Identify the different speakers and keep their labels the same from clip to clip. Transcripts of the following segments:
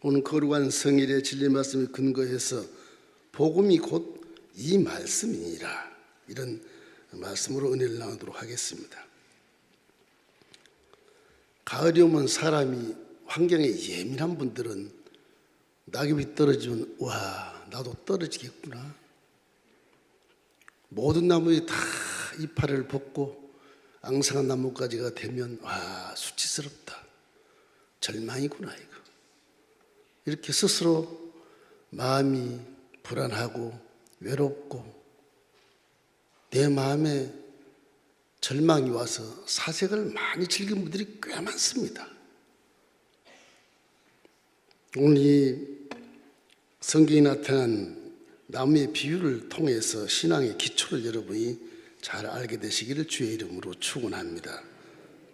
Speaker 1: 오늘 거룩한 성일의 진리 말씀을 근거해서 복음이 곧 이 말씀이니라, 이런 말씀으로 은혜를 나누도록 하겠습니다. 가을이 오면 사람이 환경에 예민한 분들은 낙엽이 떨어지면 와, 나도 떨어지겠구나. 모든 나무들이 다 이파리를 벗고 앙상한 나뭇가지가 되면 와, 수치스럽다, 절망이구나 이거. 이렇게 스스로 마음이 불안하고 외롭고 내 마음에 절망이 와서 사색을 많이 즐긴 분들이 꽤 많습니다. 오늘 이 성경에 나타난 나무의 비유를 통해서 신앙의 기초를 여러분이 잘 알게 되시기를 주의 이름으로 축원합니다.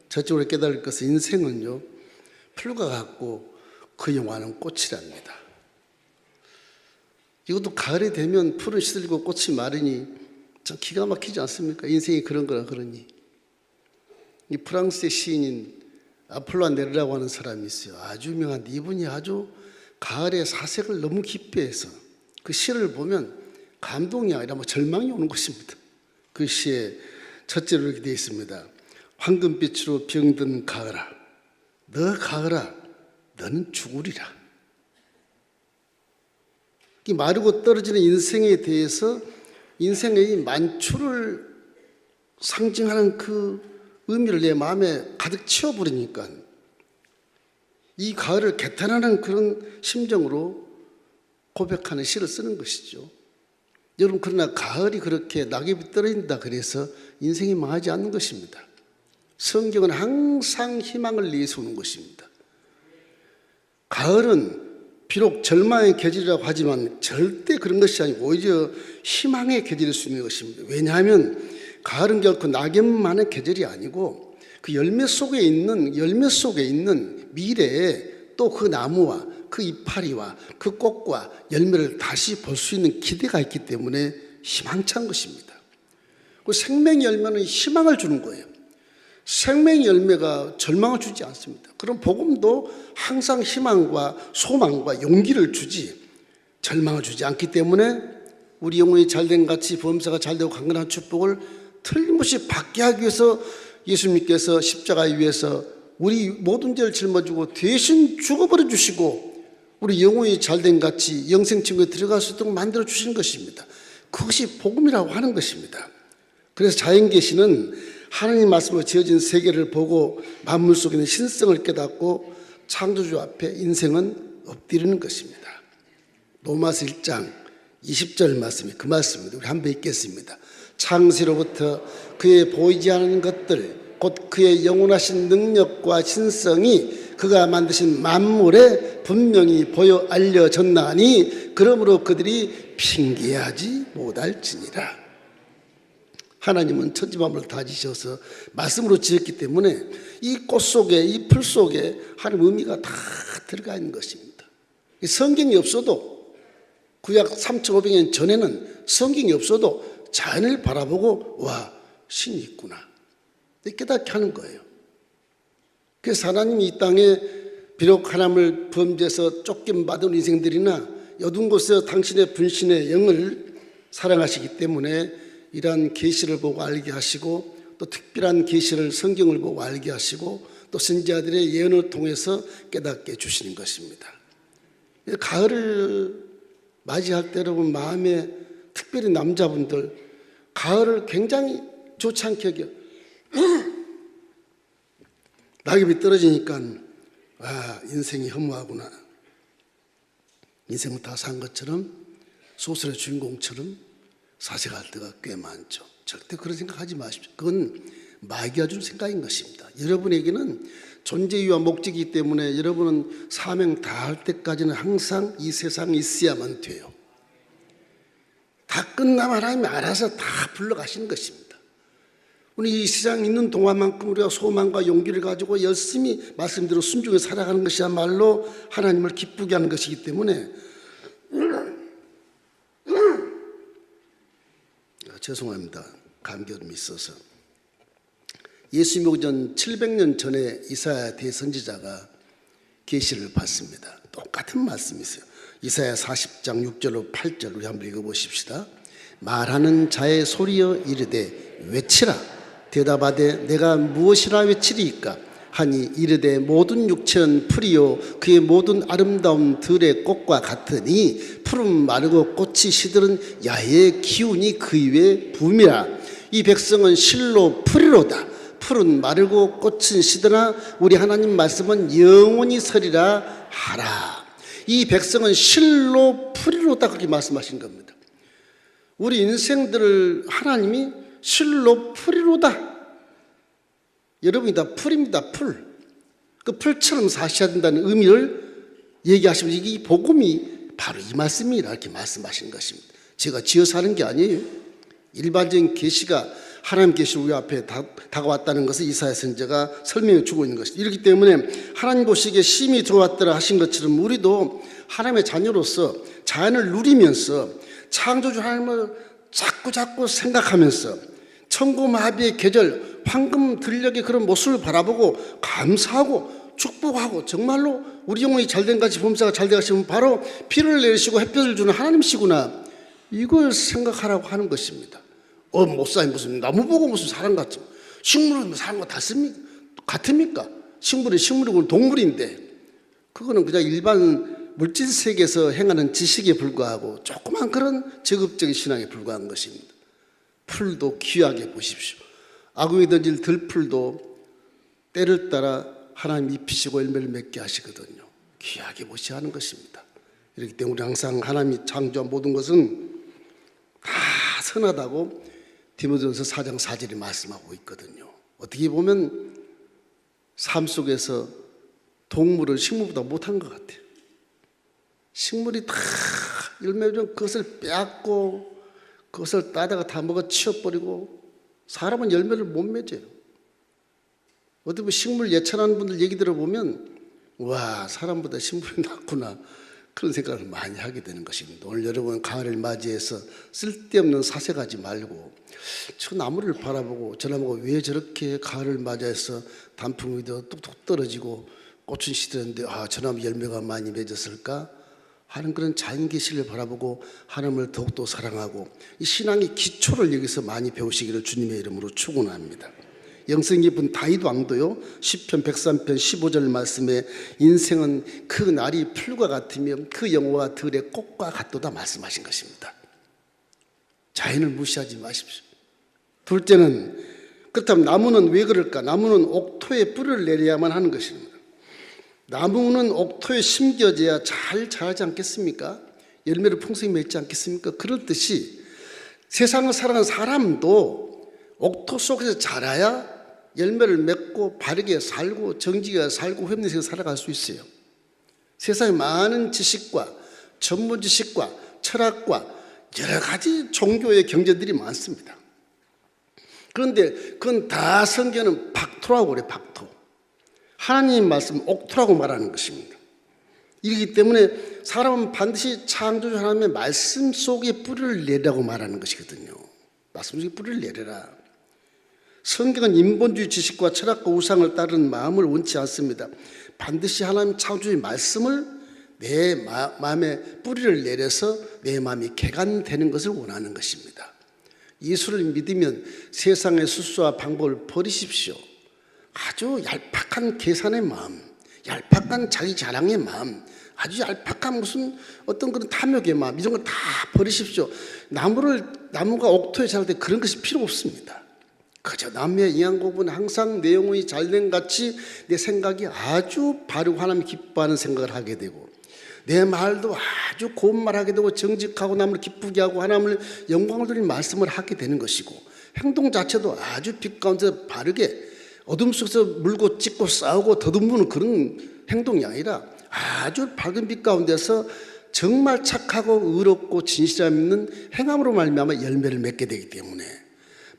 Speaker 1: 첫째로 깨달을 것은 인생은요, 풀과 같고 그 영화는 꽃이랍니다. 이것도 가을이 되면 풀은 시들고 꽃이 마르니 참 기가 막히지 않습니까? 인생이 그런 거라 그러니. 이 프랑스의 시인인 아폴로 네르라고 하는 사람이 있어요. 아주 유명한데 이분이 아주 가을의 사색을 너무 깊이 해서 그 시를 보면 감동이 아니라 절망이 오는 것입니다. 그 시에 첫째로 이렇게 되어 있습니다. 황금빛으로 병든 가을아, 너 가을아, 너는 죽으리라. 이 마르고 떨어지는 인생에 대해서 인생의 만추를 상징하는 그 의미를 내 마음에 가득 채워버리니까 이 가을을 개탄하는 그런 심정으로 고백하는 시를 쓰는 것이죠. 여러분, 그러나 가을이 그렇게 낙엽이 떨어진다 그래서 인생이 망하지 않는 것입니다. 성경은 항상 희망을 내세우는 것입니다. 가을은 비록 절망의 계절이라고 하지만 절대 그런 것이 아니고 오히려 희망의 계절일 수 있는 것입니다. 왜냐하면 가을은 결코 낙엽만의 계절이 아니고 그 열매 속에 있는 미래에 또 그 나무와 그 이파리와 그 꽃과 열매를 다시 볼 수 있는 기대가 있기 때문에 희망찬 것입니다. 그 생명의 열매는 희망을 주는 거예요. 생명의 열매가 절망을 주지 않습니다. 그럼 복음도 항상 희망과 소망과 용기를 주지 절망을 주지 않기 때문에 우리 영혼이 잘된 같이 범사가 잘되고 강건한 축복을 틀림없이 받게 하기 위해서 예수님께서 십자가 위에서 우리 모든 죄를 짊어지고 대신 죽어버려 주시고 우리 영혼이 잘된 같이 영생친구에 들어갈 수 있도록 만들어 주신 것입니다. 그것이 복음이라고 하는 것입니다. 그래서 자연계시는 하나님 말씀으로 지어진 세계를 보고 만물 속에 있는 신성을 깨닫고 창조주 앞에 인생은 엎드리는 것입니다. 로마서 1장 20절 말씀이 그 말씀입니다. 우리 한번 읽겠습니다. 창세로부터 그의 보이지 않는 것들 곧 그의 영원하신 능력과 신성이 그가 만드신 만물에 분명히 보여 알려졌나니 그러므로 그들이 핑계하지 못할지니라. 하나님은 천지만물을 다 지으셔서 말씀으로 지었기 때문에 이 꽃 속에 이 풀 속에 하나님의 의미가 다 들어가 있는 것입니다. 성경이 없어도 구약 3,500년 전에는 성경이 없어도 자연을 바라보고 와, 신이 있구나 깨닫게 하는 거예요. 그래서 하나님이 이 땅에 비록 하나님을 범죄해서 쫓김받은 인생들이나 어두운 곳에서 당신의 분신의 영을 사랑하시기 때문에 이러한 계시를 보고 알게 하시고 또 특별한 계시를 성경을 보고 알게 하시고 또 선지자들의 예언을 통해서 깨닫게 해주시는 것입니다. 가을을 맞이할 때 여러분 마음에 특별히 남자분들 가을을 굉장히 좋지 않게 여겨. 낙엽이 떨어지니까 아, 인생이 허무하구나. 인생은 다 산 것처럼 소설의 주인공처럼 사색할 때가 꽤 많죠. 절대 그런 생각하지 마십시오. 그건 마귀가 준 생각인 것입니다. 여러분에게는 존재 이유와 목적이기 때문에 여러분은 사명 다할 때까지는 항상 이 세상에 있어야만 돼요. 다 끝나면 하나님이 알아서 다 불러가시는 것입니다. 우리 이 세상에 있는 동안만큼 우리가 소망과 용기를 가지고 열심히 말씀대로 순종해 살아가는 것이야말로 하나님을 기쁘게 하는 것이기 때문에 죄송합니다. 감기 좀 있어서. 예수님 오기 전 700년 전에 이사야 대선지자가 계시를 받습니다. 똑같은 같은 말씀이 있어요. 이사야 40장 6절로 8절 우리 한번 읽어보십시다. 말하는 자의 소리여 이르되 외치라. 대답하되 내가 무엇이라 외치리이까 하니 이르되 모든 육체는 풀이요 그의 모든 아름다운 들의 꽃과 같으니 푸른 마르고 꽃이 시들은 야외의 기운이 그 위에 붐이라. 이 백성은 실로 풀이로다. 푸른 마르고 꽃은 시드나 우리 하나님 말씀은 영원히 서리라 하라. 이 백성은 실로 풀이로다 그렇게 말씀하신 겁니다. 우리 인생들을 하나님이 실로 풀이로다. 여러분이 다 풀입니다. 풀. 그 풀처럼 사셔야 된다는 의미를 얘기하시면 이 복음이 바로 이 말씀이라 이렇게 말씀하시는 것입니다. 제가 지어서 하는 게 아니에요. 일반적인 계시가 하나님 계시 우리 앞에 다가왔다는 것을 이사야 선지자가 설명해 주고 있는 것입니다. 이렇기 때문에 하나님 보시기에 심히 들어왔더라 하신 것처럼 우리도 하나님의 자녀로서 자연을 누리면서 창조주 하나님을 자꾸 생각하면서 천고마비의 계절 황금 들녘의 그런 모습을 바라보고 감사하고 축복하고 정말로 우리 영혼이 잘된 같이 범사가 잘돼 가시면 바로 비를 내리시고 햇볕을 주는 하나님이시구나 이걸 생각하라고 하는 것입니다. 목사님 무슨 나무 보고 무슨 사람 같죠? 식물은 사람과 같습니까? 식물은 식물이고 동물인데 그거는 그냥 일반 물질 세계에서 행하는 지식에 불과하고 조그만 그런 적극적인 신앙에 불과한 것입니다. 풀도 귀하게 보십시오. 아궁이 던질 들풀도 때를 따라 하나님 입히시고 열매를 맺게 하시거든요. 귀하게 보셔야 하는 것입니다. 이렇기 때문에 항상 하나님이 창조한 모든 것은 다 선하다고 디모데전서 4장 4절이 말씀하고 있거든요. 어떻게 보면 삶 속에서 동물은 식물보다 못한 것 같아요. 식물이 다 열매 좀 그것을 빼앗고 그것을 따다가 다 먹어 치워버리고 사람은 열매를 못 맺어요. 어떻게 보면 식물 예찬하는 분들 얘기 들어보면 와 사람보다 식물이 낫구나 그런 생각을 많이 하게 되는 것입니다. 오늘 여러분 가을을 맞이해서 쓸데없는 사색하지 말고 저 나무를 바라보고 저 나무가 왜 저렇게 가을을 맞이해서 단풍이 뚝뚝 떨어지고 꽃은 시들었는데 저 나무 열매가 많이 맺었을까 하는 그런 자연 계시를 바라보고 하나님을 더욱더 사랑하고 이 신앙의 기초를 여기서 많이 배우시기를 주님의 이름으로 축원합니다. 영성 깊은 다윗 왕도요 시편 103편 15절 말씀에 인생은 그 날이 풀과 같으며 그 영화가 들의 꽃과 같도다 말씀하신 것입니다. 자연을 무시하지 마십시오. 둘째는 그렇다면 나무는 왜 그럴까? 나무는 옥토에 뿌리를 내려야만 하는 것입니다. 나무는 옥토에 심겨져야 잘 자라지 않겠습니까? 열매를 풍성히 맺지 않겠습니까? 그렇듯이 세상을 살아가는 사람도 옥토 속에서 자라야 열매를 맺고 바르게 살고 정직하게 살고 회복해서 살아갈 수 있어요. 세상에 많은 지식과 전문 지식과 철학과 여러 가지 종교의 경제들이 많습니다. 그런데 그건 다 성경은 박토라고 그래요. 박토. 하나님 말씀 옥토라고 말하는 것입니다. 이렇기 때문에 사람은 반드시 창조주 하나님의 말씀 속에 뿌리를 내라고 말하는 것이거든요. 말씀 속에 뿌리를 내려라. 성경은 인본주의 지식과 철학과 우상을 따르는 마음을 원치 않습니다. 반드시 하나님 창조주의 말씀을 내 마음에 뿌리를 내려서 내 마음이 개간되는 것을 원하는 것입니다. 예수를 믿으면 세상의 수수와 방법을 버리십시오. 아주 얄팍한 계산의 마음, 얄팍한 자기 자랑의 마음, 아주 얄팍한 무슨 어떤 그런 탐욕의 마음 이런 걸 다 버리십시오. 나무가 옥토에 자랄 때 그런 것이 필요 없습니다. 그저 남의 이양곡은 항상 내 영혼이 잘된 같이 내 생각이 아주 바르고 하나님 기뻐하는 생각을 하게 되고 내 말도 아주 고운 말하게 되고 정직하고 남을 기쁘게 하고 하나님을 영광을 드리는 말씀을 하게 되는 것이고 행동 자체도 아주 빛 가운데 바르게 어둠 속에서 물고 찢고 싸우고 더듬는 그런 행동이 아니라 아주 밝은 빛 가운데서 정말 착하고 의롭고 진실함 있는 행함으로 말미암아 열매를 맺게 되기 때문에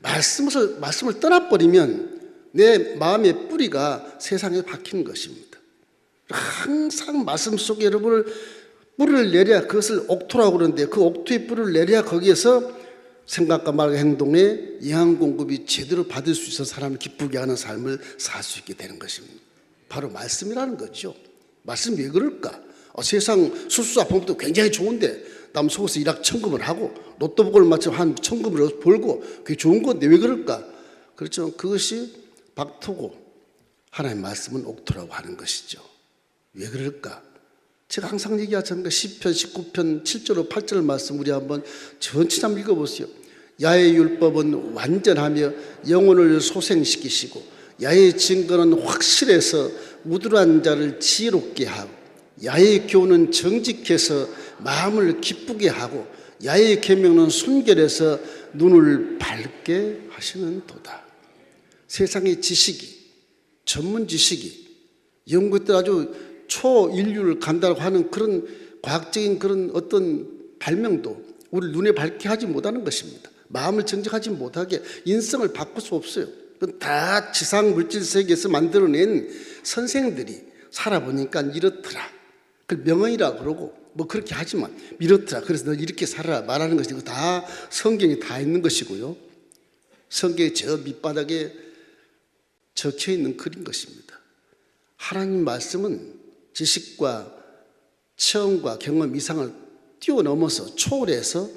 Speaker 1: 말씀을 떠나버리면 내 마음의 뿌리가 세상에 박히는 것입니다. 항상 말씀 속에 여러분을 뿌리를 내려야 그것을 옥토라고 그러는데 그 옥토의 뿌리를 내려야 거기에서 생각과 말과 행동에 영양 공급이 제대로 받을 수 있어 사람을 기쁘게 하는 삶을 살 수 있게 되는 것입니다. 바로 말씀이라는 거죠. 말씀이 왜 그럴까? 세상 수수자 봉도 굉장히 좋은데 남 속에서 일학 천금을 하고 로또복을 맞춰 한 천금을 벌고 그게 좋은 건데 왜 그럴까? 그렇죠. 그것이 박토고 하나님의 말씀은 옥토라고 하는 것이죠. 왜 그럴까? 제가 항상 얘기하잖아요. 시편 19편 7절 8절 말씀 우리 한번 전체 한번 읽어보세요. 야의 율법은 완전하며 영혼을 소생시키시고 야의 증거는 확실해서 무드란 자를 지혜롭게 하고 야의 교훈은 정직해서 마음을 기쁘게 하고 야의 계명은 순결해서 눈을 밝게 하시는 도다. 세상의 지식이 전문 지식이 연구때 아주 초인류를 간다고 하는 그런 과학적인 그런 어떤 발명도 우리 눈에 밝게 하지 못하는 것입니다. 마음을 정직하지 못하게 인성을 바꿀 수 없어요. 그건 다 지상 물질 세계에서 만들어낸 선생들이 살아보니까 이렇더라. 그걸 명언이라고 그러고 뭐 그렇게 하지만 이렇더라. 그래서 너 이렇게 살아라 말하는 것이 다 성경에 다 있는 것이고요. 성경의 저 밑바닥에 적혀 있는 글인 것입니다. 하나님 말씀은 지식과 체험과 경험 이상을 뛰어넘어서 초월해서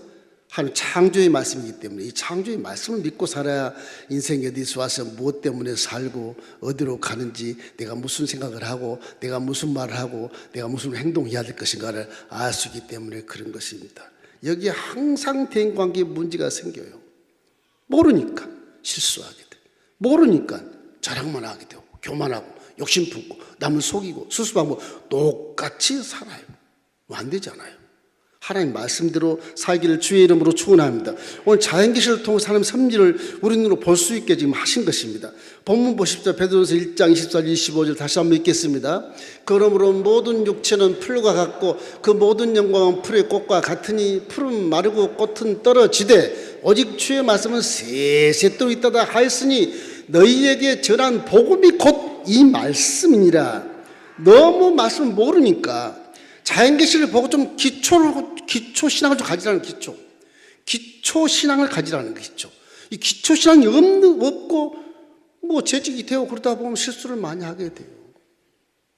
Speaker 1: 하는 창조의 말씀이기 때문에 이 창조의 말씀을 믿고 살아야 인생에 어디서 와서 무엇 때문에 살고 어디로 가는지 내가 무슨 생각을 하고 내가 무슨 말을 하고 내가 무슨 행동해야 될 것인가를 알 수 있기 때문에 그런 것입니다. 여기에 항상 대인관계에 문제가 생겨요. 모르니까 실수하게 돼. 모르니까 자랑만 하게 되고 교만하고 욕심 품고 남을 속이고 수수방법 똑같이 살아요. 안 되잖아요. 하나님 말씀대로 살기를 주의 이름으로 축원합니다. 오늘 자연계시를 통해 하나님 섭리를 우리 눈으로 볼 수 있게 지금 하신 것입니다. 본문 보십시오. 베드로서 1장 24절 25절 다시 한번 읽겠습니다. 그러므로 모든 육체는 풀과 같고 그 모든 영광은 풀의 꽃과 같으니 풀은 마르고 꽃은 떨어지되 오직 주의 말씀은 세세토록 있다다 하였으니 너희에게 전한 복음이 곧 이 말씀이니라. 너무 말씀을 모르니까 자연계시를 보고 좀 기초신앙을 좀 가지라는 기초신앙을 가지라는 것이죠. 이 기초신앙이 없고 뭐 재직이 되고 그러다 보면 실수를 많이 하게 돼요.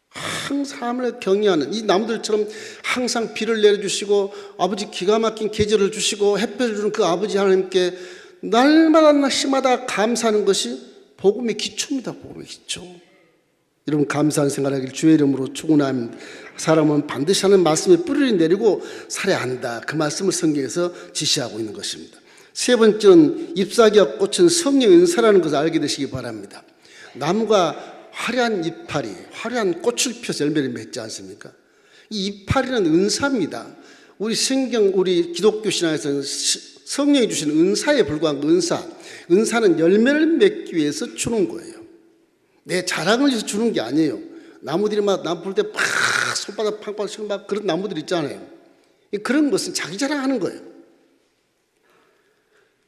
Speaker 1: 항상 사람을 경외하는 이 나무들처럼 항상 비를 내려주시고 아버지 기가 막힌 계절을 주시고 햇볕을 주는 그 아버지 하나님께 날마다 시마다 감사하는 것이 복음의 기초입니다. 복음의 기초. 여러분 감사한 생활하길 주의 이름으로 축원합니다. 사람은 반드시 하는 말씀에 뿌리를 내리고 살아야 한다. 그 말씀을 성경에서 지시하고 있는 것입니다. 세 번째는 잎사귀와 꽃은 성령의 은사라는 것을 알게 되시기 바랍니다. 나무가 화려한 이파리, 화려한 꽃을 펴서 열매를 맺지 않습니까? 이 이파리는 은사입니다. 우리 성경, 우리 기독교 신앙에서는 성령이 주신 은사에 불과한 그 은사. 은사는 열매를 맺기 위해서 주는 거예요. 내 자랑을 위해서 주는 게 아니에요. 나무들이 막 나무 풀 때 팍 손바닥 팡팡 치고 막 그런 나무들 있잖아요. 그런 것은 자기 자랑하는 거예요.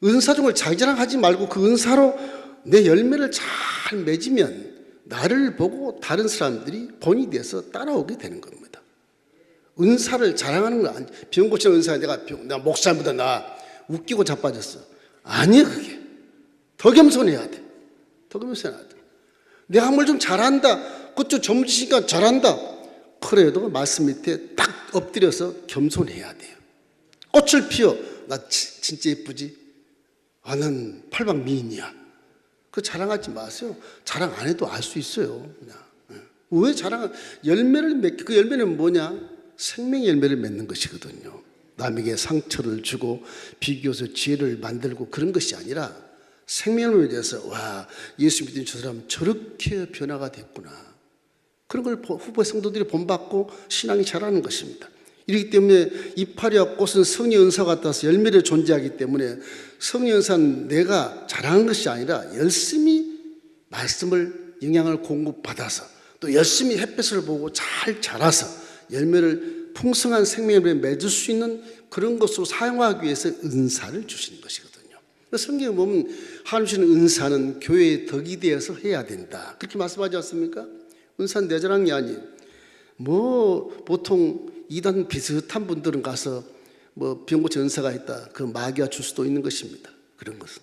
Speaker 1: 은사종을 자기 자랑하지 말고 그 은사로 내 열매를 잘 맺으면 나를 보고 다른 사람들이 본이 돼서 따라오게 되는 겁니다. 은사를 자랑하는 건 아니에요. 병 고치는 은사에 나 목사보다 나 웃기고 자빠졌어. 아니에요 그게. 더 겸손해야 돼. 더 겸손해야 돼. 내가 뭘 좀 잘한다. 그쪽 전문지시니까 잘한다. 그래도 말씀 밑에 딱 엎드려서 겸손해야 돼요. 꽃을 피워. 나 진짜 예쁘지? 아, 난 팔방 미인이야. 그 자랑하지 마세요. 자랑 안 해도 알 수 있어요. 그냥. 왜 자랑? 열매를 맺게. 그 열매는 뭐냐? 생명의 열매를 맺는 것이거든요. 남에게 상처를 주고 비교해서 지혜를 만들고 그런 것이 아니라 생명을 위해서 와 예수 믿는 저 사람 저렇게 변화가 됐구나. 그런 걸 후보 성도들이 본받고 신앙이 자라는 것입니다. 이렇기 때문에 이파리와 꽃은 성령의 은사 같아서 열매를 존재하기 때문에 성령의 은사는 내가 자랑하는 것이 아니라 열심히 말씀을 영향을 공급받아서 또 열심히 햇볕을 보고 잘 자라서 열매를 풍성한 생명을 맺을 수 있는 그런 것으로 사용하기 위해서 은사를 주시는 것이거든요. 성경에 보면 하나님 주시는 은사는 교회의 덕이 되어서 해야 된다. 그렇게 말씀하지 않습니까? 은사는 내 자랑이 아니에요. 뭐 보통 이단 비슷한 분들은 가서 뭐 병고치 은사가 있다. 그 마귀가 줄 수도 있는 것입니다. 그런 것은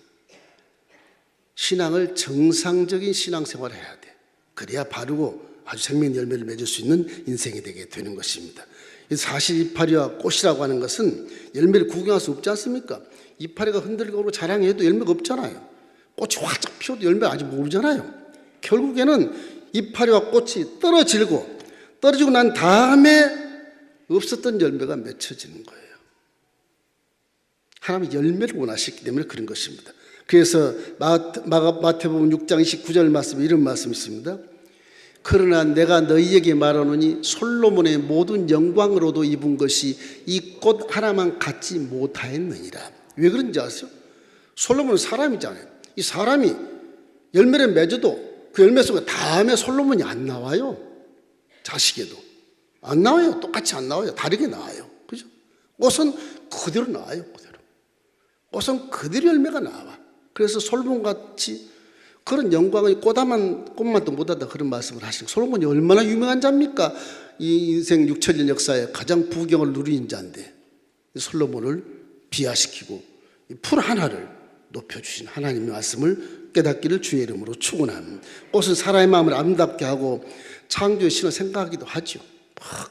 Speaker 1: 신앙을 정상적인 신앙생활을 해야 돼. 그래야 바르고 아주 생명 열매를 맺을 수 있는 인생이 되게 되는 것입니다. 사실 이파리와 꽃이라고 하는 것은 열매를 구경할 수 없지 않습니까? 이파리가 흔들고 자랑해도 열매가 없잖아요. 꽃이 활짝 피워도 열매가 아직 모르잖아요. 결국에는 이파리와 꽃이 떨어지고 난 다음에 없었던 열매가 맺혀지는 거예요. 하나님이 열매를 원하시기 때문에 그런 것입니다. 그래서 마태복음 6장 29절 말씀에 이런 말씀이 있습니다. 그러나 내가 너희에게 말하노니 솔로몬의 모든 영광으로도 입은 것이 이 꽃 하나만 갖지 못하였느니라. 왜 그런지 아세요? 솔로몬은 사람이잖아요. 이 사람이 열매를 맺어도 그 열매 속에 다음에 솔로몬이 안 나와요. 자식에도 안 나와요. 똑같이 안 나와요. 다르게 나와요. 그죠? 꽃은 그대로 나와요. 그대로. 꽃은 그대로 열매가 나와. 그래서 솔로몬같이 그런 영광의 꽃만도 못하다 그런 말씀을 하시고, 솔로몬이 얼마나 유명한 자입니까? 이 인생 6천년 역사에 가장 부경을 누린 자인데 솔로몬을 비하시키고 풀 하나를 높여주신 하나님의 말씀을 깨닫기를 주의 이름으로 축원합니다. 꽃은 사람의 마음을 아름답게 하고 창조의 신을 생각하기도 하죠.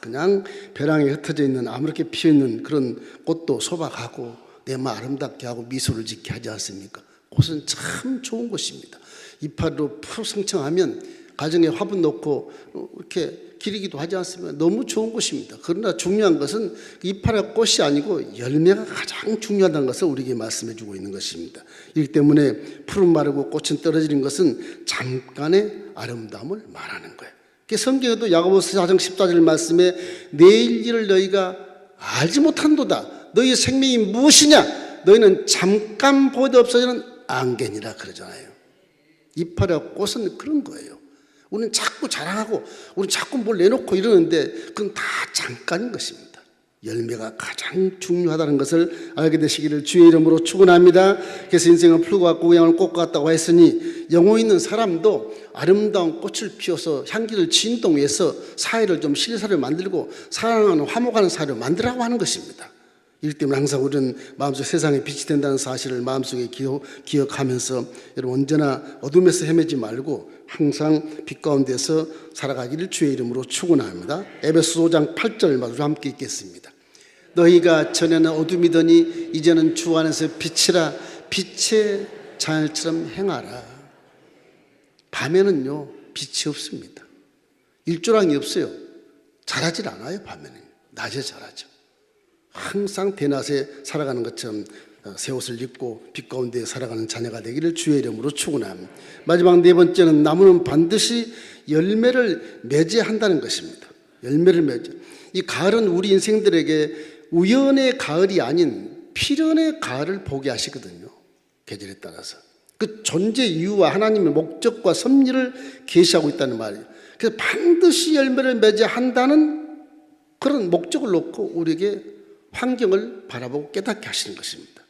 Speaker 1: 그냥 벼랑에 흩어져 있는 아무렇게 피어있는 그런 꽃도 소박하고 내 마음 아름답게 하고 미소를 짓게 하지 않습니까? 꽃은 참 좋은 것입니다. 이파리로 푸르 성청하면 가정에 화분 놓고 이렇게 기리기도 하지 않습니까? 너무 좋은 것입니다. 그러나 중요한 것은 이파리와 꽃이 아니고 열매가 가장 중요하다는 것을 우리에게 말씀해 주고 있는 것입니다. 이렇기 때문에 푸른 마르고 꽃은 떨어지는 것은 잠깐의 아름다움을 말하는 거예요. 성경에도 야고보서 4장 14절 말씀에 내일 일을 너희가 알지 못한도다. 너희의 생명이 무엇이냐? 너희는 잠깐 보이도 없어지는 안개니라 그러잖아요. 이파리와 꽃은 그런 거예요. 우리는 자꾸 자랑하고 우리는 자꾸 뭘 내놓고 이러는데 그건 다 잠깐인 것입니다. 열매가 가장 중요하다는 것을 알게 되시기를 주의 이름으로 축원합니다. 그래서 인생은 풀과 같고 우양은 꽃과 같다고 했으니 영혼 있는 사람도 아름다운 꽃을 피워서 향기를 진동해서 사회를 좀 실사를 만들고 사랑하는 화목하는 사회를 만들라고 하는 것입니다. 이렇기 때문에 항상 우리는 마음속 세상에 빛이 된다는 사실을 마음속에 기억하면서 여러분 언제나 어둠에서 헤매지 말고 항상 빛 가운데서 살아가기를 주의 이름으로 축원합니다. 에베소 5장 8절 말씀 함께 읽겠습니다. 너희가 전에는 어둠이더니 이제는 주 안에서 빛이라. 빛의 자녀처럼 행하라. 밤에는요 빛이 없습니다. 일조랑이 없어요. 자라질 않아요. 밤에는 낮에 자라죠. 항상 대낮에 살아가는 것처럼 새 옷을 입고 빛 가운데 살아가는 자녀가 되기를 주의 이름으로 축원합니다. 마지막 네 번째는 나무는 반드시 열매를 맺어야 한다는 것입니다. 열매를 맺어. 이 가을은 우리 인생들에게 우연의 가을이 아닌 필연의 가을을 보게 하시거든요. 계절에 따라서 그 존재 이유와 하나님의 목적과 섭리를 계시하고 있다는 말이에요. 그래서 반드시 열매를 맺어야 한다는 그런 목적을 놓고 우리에게 환경을 바라보고 깨닫게 하시는 것입니다.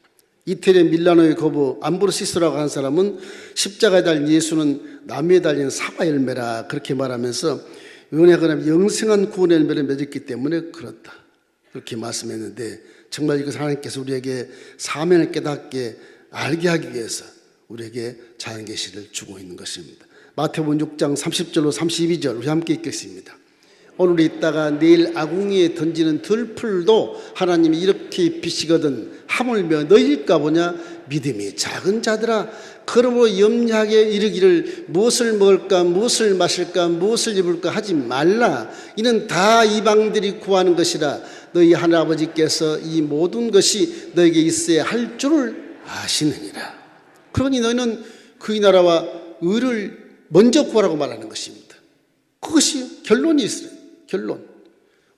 Speaker 1: 이태리의 밀라노의 거부 암브로시스라고 하는 사람은 십자가에 달린 예수는 나무에 달린 사과 열매라 그렇게 말하면서 은혜가 영생한 구원의 열매를 맺었기 때문에 그렇다 그렇게 말씀했는데, 정말 이것을 하나님께서 우리에게 사명을 깨닫게 알게 하기 위해서 우리에게 자연 계시를 주고 있는 것입니다. 마태복음 6장 30절로 32절 우리 함께 읽겠습니다. 오늘 있다가 내일 아궁이에 던지는 들풀도 하나님이 이렇게 입히시거든 하물며 너희일까 보냐. 믿음이 작은 자들아, 그러므로 염려하게 이르기를 무엇을 먹을까 무엇을 마실까 무엇을 입을까 하지 말라. 이는 다 이방들이 구하는 것이라. 너희 하나아버지께서 이 모든 것이 너에게 있어야 할 줄을 아시느니라. 그러니 너희는 그의 나라와 의를 먼저 구하라고 말하는 것입니다. 그것이 결론이 있어요. 결론.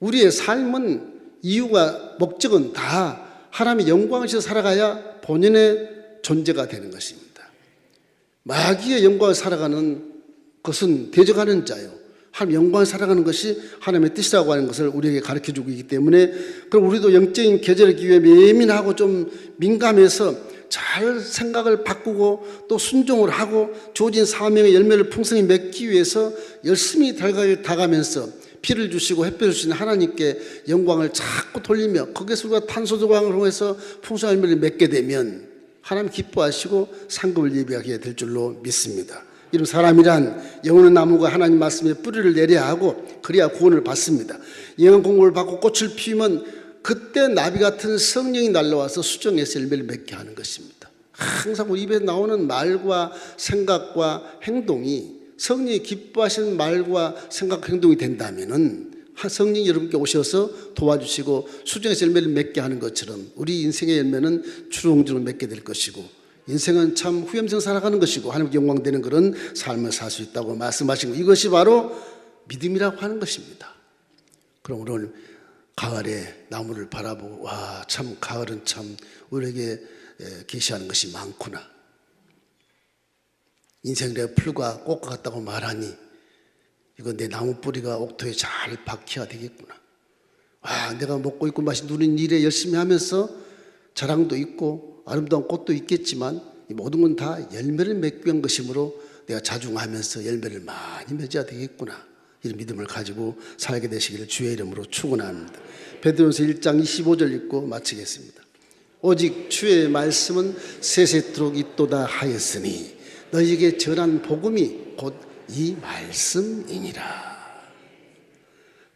Speaker 1: 우리의 삶은 이유가 목적은 다 하나님의 영광을 위해서 살아가야 본인의 존재가 되는 것입니다. 마귀의 영광을 살아가는 것은 대적하는 자요. 하나님의 영광을 살아가는 것이 하나님의 뜻이라고 하는 것을 우리에게 가르쳐주고 있기 때문에, 그럼 우리도 영적인 계절의 기회에 예민하고 좀 민감해서 잘 생각을 바꾸고 또 순종을 하고 주어진 사명의 열매를 풍성히 맺기 위해서 열심히 다가면서 피를 주시고 햇볕을 주시는 하나님께 영광을 자꾸 돌리며 거기에서 우리가 탄소 조각을 통해서 풍성한 열매를 맺게 되면 하나님 기뻐하시고 상급을 예비하게 될 줄로 믿습니다. 이런 사람이란 영원한 나무가 하나님 말씀에 뿌리를 내려야 하고 그래야 구원을 받습니다. 영양 공급을 받고 꽃을 피우면 그때 나비 같은 성령이 날라와서 수정해서 열매를 맺게 하는 것입니다. 항상 우리 입에 나오는 말과 생각과 행동이 성령이 기뻐하시는 말과 생각, 행동이 된다면은 성령이 여러분께 오셔서 도와주시고 수정해서 열매를 맺게 하는 것처럼 우리 인생의 열매는 주렁주렁 맺게 될 것이고 인생은 참 후염성 살아가는 것이고 하나님께 영광되는 그런 삶을 살 수 있다고 말씀하신 것, 이것이 바로 믿음이라고 하는 것입니다. 그럼 오늘 가을에 나무를 바라보고 와, 참 가을은 참 우리에게 계시하는 것이 많구나. 인생이 풀과 꽃과 같다고 말하니 이건 내 나무 뿌리가 옥토에 잘 박혀야 되겠구나. 와, 내가 먹고 있고 마시 누린 일에 열심히 하면서 자랑도 있고 아름다운 꽃도 있겠지만 이 모든 건 다 열매를 맺기 위한 것이므로 내가 자중하면서 열매를 많이 맺어야 되겠구나. 이런 믿음을 가지고 살게 되시기를 주의 이름으로 축원합니다. 베드로전서 1장 25절 읽고 마치겠습니다. 오직 주의 말씀은 세세토록 있도다 하였으니 너희에게 전한 복음이 곧 이 말씀이니라.